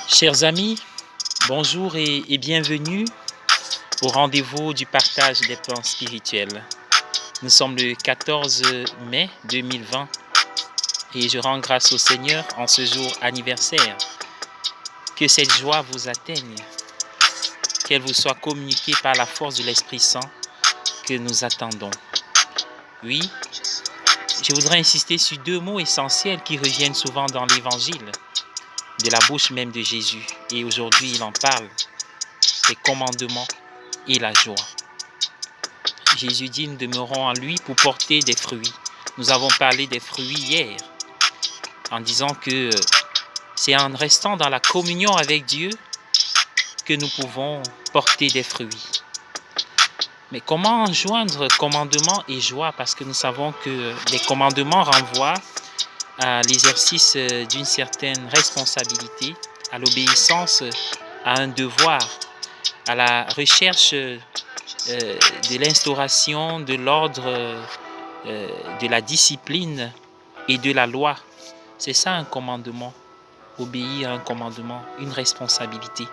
Chers amis, bonjour et bienvenue au rendez-vous du partage des plans spirituels. Nous sommes le 14 mai 2020 et je rends grâce au Seigneur en ce jour anniversaire. Que cette joie vous atteigne, qu'elle vous soit communiquée par la force de l'Esprit Saint que nous attendons. Oui, je voudrais insister sur deux mots essentiels qui reviennent souvent dans l'Évangile, de la bouche même de Jésus. Et aujourd'hui, il en parle, les commandements et la joie. Jésus dit, nous demeurons en lui pour porter des fruits. Nous avons parlé des fruits hier, en disant que c'est en restant dans la communion avec Dieu que nous pouvons porter des fruits. Mais comment joindre commandement et joie? Parce que nous savons que les commandements renvoient à l'exercice d'une certaine responsabilité, à l'obéissance à un devoir, à la recherche de l'instauration de l'ordre, de la discipline et de la loi. C'est ça un commandement, obéir à un commandement, une responsabilité.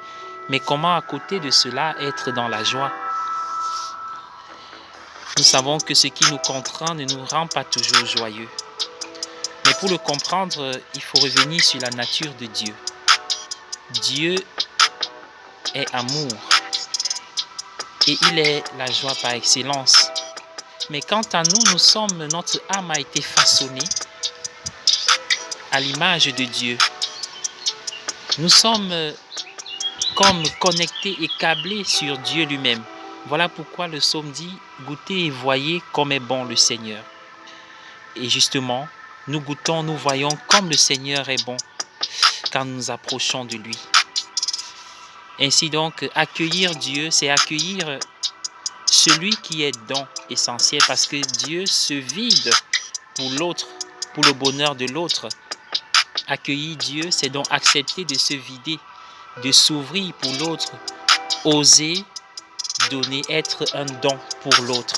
Mais comment à côté de cela être dans la joie? Nous savons que ce qui nous contraint ne nous rend pas toujours joyeux. Mais pour le comprendre, il faut revenir sur la nature de Dieu. Dieu est amour et il est la joie par excellence. Mais quant à nous, notre âme a été façonnée à l'image de Dieu. Nous sommes comme connectés et câblés sur Dieu lui-même. Voilà pourquoi le psaume dit « Goûtez et voyez comme est bon le Seigneur ». Et justement, nous goûtons, nous voyons comme le Seigneur est bon quand nous nous approchons de lui. Ainsi donc, accueillir Dieu, c'est accueillir celui qui est don essentiel, parce que Dieu se vide pour l'autre, pour le bonheur de l'autre. Accueillir Dieu, c'est donc accepter de se vider, de s'ouvrir pour l'autre, oser donner, être un don pour l'autre.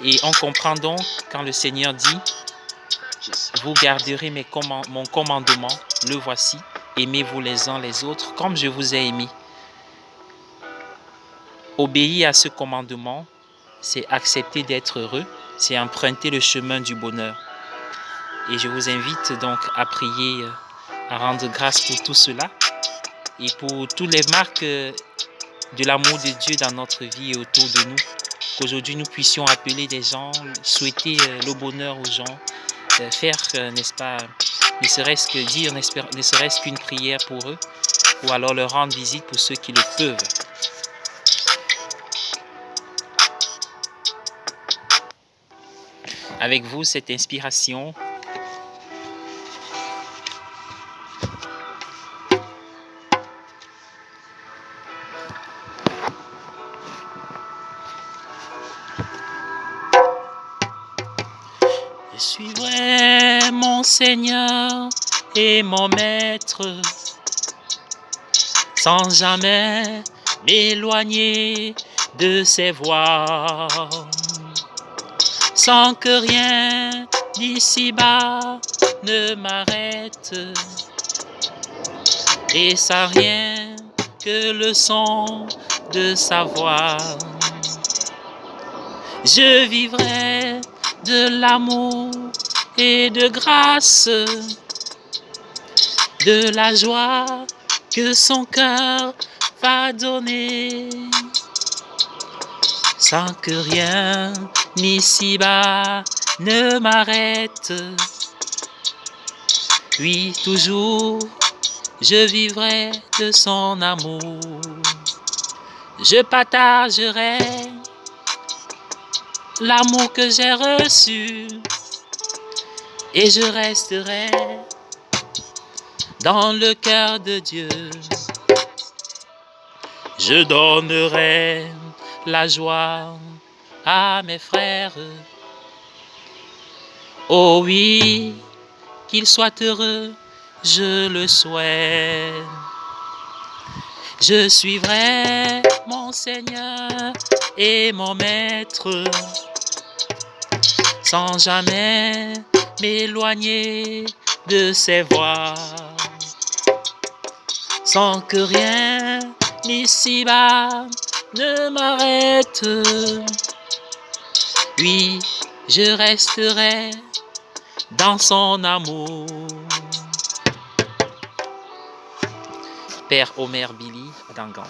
Et on comprend donc quand le Seigneur dit « Vous garderez mon commandement, le voici, aimez-vous les uns les autres comme je vous ai aimé ». Obéir à ce commandement, c'est accepter d'être heureux, c'est emprunter le chemin du bonheur. Et je vous invite donc à prier, à rendre grâce pour tout cela et pour toutes les marques de l'amour de Dieu dans notre vie et autour de nous. Qu'aujourd'hui nous puissions appeler des gens, souhaiter le bonheur aux gens, faire, n'est-ce pas, ne serait-ce que dire, ne serait-ce qu'une prière pour eux, ou alors leur rendre visite pour ceux qui le peuvent. Avec vous, cette inspiration. Je suivrai mon Seigneur et mon Maître, sans jamais m'éloigner de ses voies, sans que rien d'ici-bas ne m'arrête, et sans rien que le son de sa voix. Je vivrai de l'amour et de grâce, de la joie que son cœur va donner, sans que rien ici-bas ne m'arrête. Oui, toujours, je vivrai de son amour. Je partagerai l'amour que j'ai reçu et je resterai dans le cœur de Dieu. Je donnerai la joie à mes frères. Oh oui, qu'ils soient heureux, je le souhaite. Je suivrai mon Seigneur et mon Maître, sans jamais m'éloigner de ses voies. sans que rien ici-bas ne m'arrête. Oui, je resterai dans son amour. Père Omer Billy Dangan.